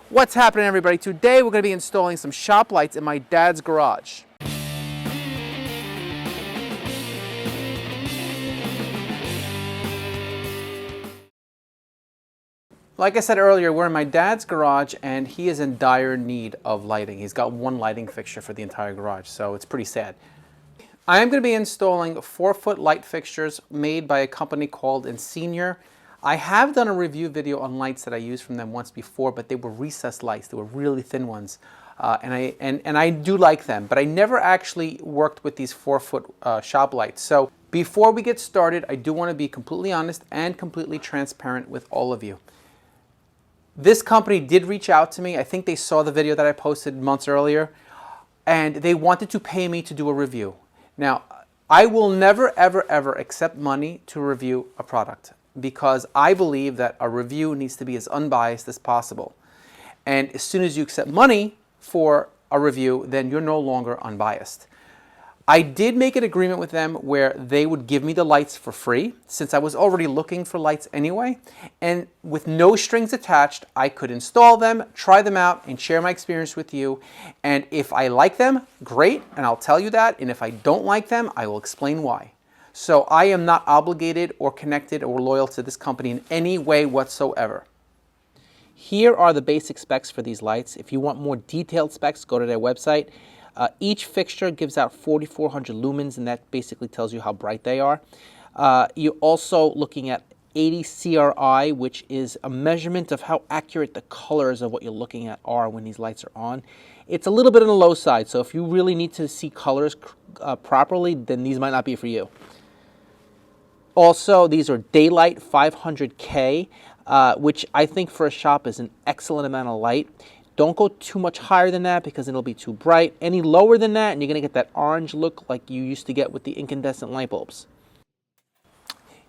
What's happening, everybody? Today we're going to be installing some shop lights in my dad's garage. Like I said earlier, we're in my dad's garage and he is in dire need of lighting. He's got one lighting fixture for the entire garage, so it's pretty sad. I am going to be installing 4-foot light fixtures made by a company called Ensenior. I have done a review video on lights that I used from them once before, but they were recessed lights. They were really thin ones. And I do like them, but I never actually worked with these 4-foot shop lights. So before we get started, I do want to be completely honest and completely transparent with all of you. This company did reach out to me. I think they saw the video that I posted months earlier, and they wanted to pay me to do a review. Now, I will never, ever, ever accept money to review a product because I believe that a review needs to be as unbiased as possible. And as soon as you accept money for a review, then you're no longer unbiased. I did make an agreement with them where they would give me the lights for free since I was already looking for lights anyway. And with no strings attached, I could install them, try them out, and share my experience with you. And if I like them, great, and I'll tell you that. And if I don't like them, I will explain why. So I am not obligated or connected or loyal to this company in any way whatsoever. Here are the basic specs for these lights. If you want more detailed specs, go to their website. Each fixture gives out 4,400 lumens, and that basically tells you how bright they are. You're also looking at 80 CRI, which is a measurement of how accurate the colors of what you're looking at are when these lights are on. It's a little bit on the low side, so if you really need to see colors properly, then these might not be for you. Also, these are daylight 500K, which I think for a shop is an excellent amount of light. Don't go too much higher than that because it'll be too bright. Any lower than that and you're going to get that orange look like you used to get with the incandescent light bulbs.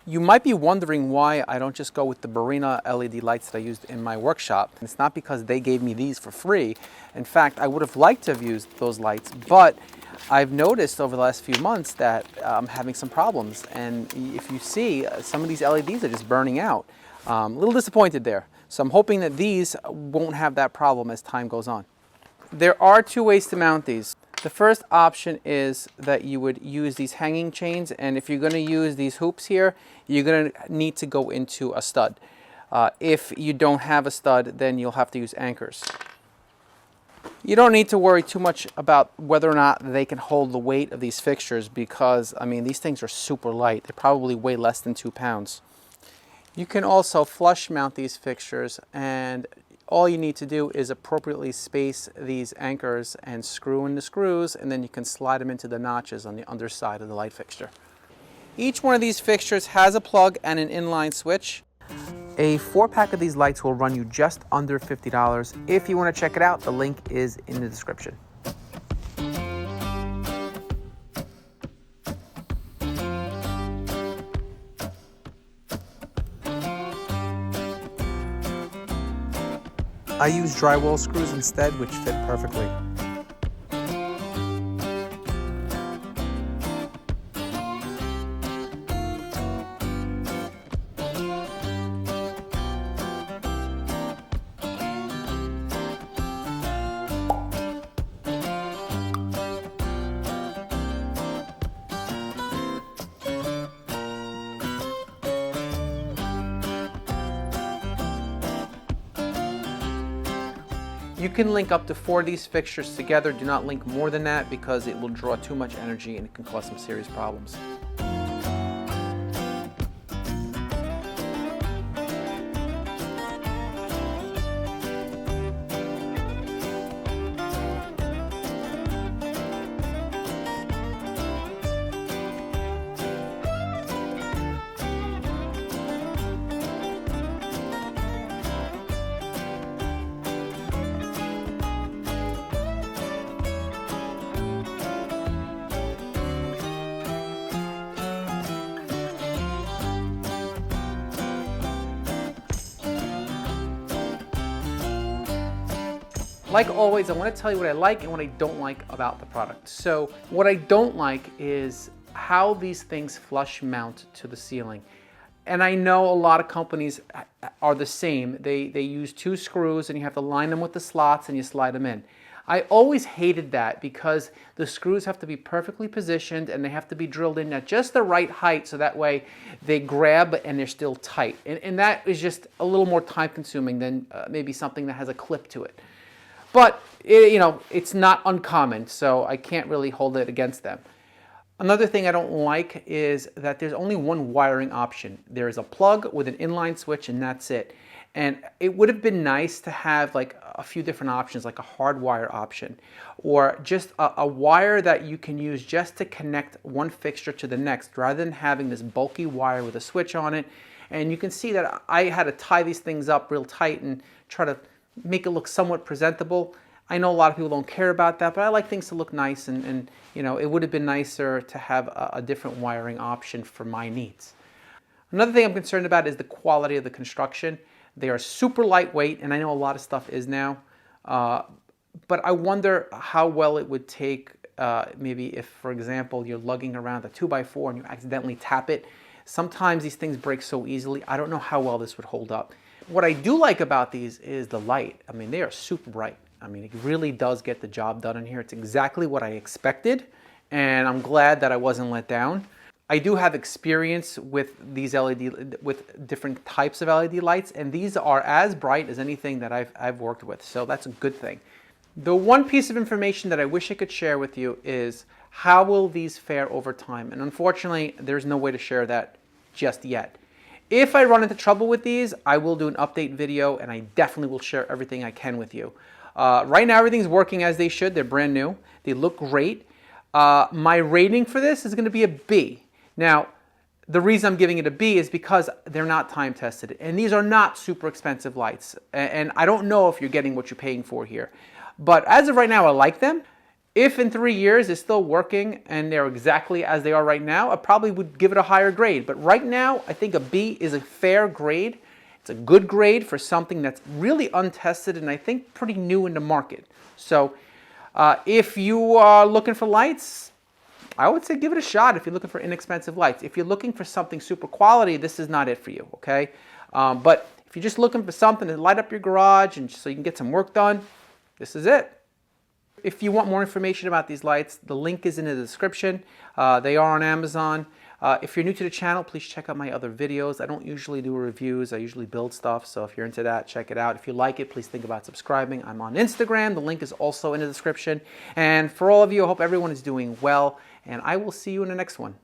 You might be wondering why I don't just go with the Barina LED lights that I used in my workshop. It's not because they gave me these for free. In fact, I would have liked to have used those lights, but I've noticed over the last few months that I'm having some problems. And if you see, some of these LEDs are just burning out. A little disappointed there. So I'm hoping that these won't have that problem as time goes on. There are two ways to mount these. The first option is that you would use these hanging chains, and if you're going to use these hoops here, you're going to need to go into a stud. If you don't have a stud, then you'll have to use anchors. You don't need to worry too much about whether or not they can hold the weight of these fixtures because, I mean, these things are super light. They probably weigh less than 2 pounds. You can also flush mount these fixtures, and all you need to do is appropriately space these anchors and screw in the screws, and then you can slide them into the notches on the underside of the light fixture. Each one of these fixtures has a plug and an inline switch. A 4-pack of these lights will run you just under $50. If you want to check it out, the link is in the description. I use drywall screws instead, which fit perfectly. You can link up to 4 of these fixtures together. Do not link more than that because it will draw too much energy and it can cause some serious problems. Like always, I want to tell you what I like and what I don't like about the product. So what I don't like is how these things flush mount to the ceiling. And I know a lot of companies are the same. They use 2 screws and you have to line them with the slots and you slide them in. I always hated that because the screws have to be perfectly positioned and they have to be drilled in at just the right height so that way they grab and they're still tight. And that is just a little more time consuming than maybe something that has a clip to it. But, it's not uncommon, so I can't really hold it against them. Another thing I don't like is that there's only one wiring option. There is a plug with an inline switch and that's it. And it would have been nice to have like a few different options, like a hard wire option, or just a wire that you can use just to connect one fixture to the next, rather than having this bulky wire with a switch on it. And you can see that I had to tie these things up real tight and try to make it look somewhat presentable. I know a lot of people don't care about that, but I like things to look nice, and it would have been nicer to have a different wiring option for my needs. Another thing I'm concerned about is the quality of the construction. They are super lightweight, and I know a lot of stuff is now, but I wonder how well it would take maybe if, for example, you're lugging around a 2x4 and you accidentally tap it. Sometimes these things break so easily. I don't know how well this would hold up. What I do like about these is the light. I mean, they are super bright. I mean, it really does get the job done in here. It's exactly what I expected, and I'm glad that I wasn't let down. I do have experience with these with different types of LED lights, and these are as bright as anything that I've worked with, so that's a good thing. The one piece of information that I wish I could share with you is how will these fare over time, and unfortunately, there's no way to share that just yet. If I run into trouble with these, I will do an update video, and I definitely will share everything I can with you. Right now, everything's working as they should. They're brand new. They look great. My rating for this is going to be a B. Now, the reason I'm giving it a B is because they're not time tested, and these are not super expensive lights. And I don't know if you're getting what you're paying for here. But as of right now, I like them. If in 3 years it's still working and they're exactly as they are right now, I probably would give it a higher grade. But right now, I think a B is a fair grade. It's a good grade for something that's really untested and I think pretty new in the market. So if you are looking for lights, I would say give it a shot if you're looking for inexpensive lights. If you're looking for something super quality, this is not it for you, okay? But if you're just looking for something to light up your garage and so you can get some work done, this is it. If you want more information about these lights, the link is in the description. They are on Amazon. If you're new to the channel, please check out my other videos. I don't usually do reviews. I usually build stuff. So if you're into that, check it out. If you like it, please think about subscribing. I'm on Instagram. The link is also in the description. And for all of you, I hope everyone is doing well. And I will see you in the next one.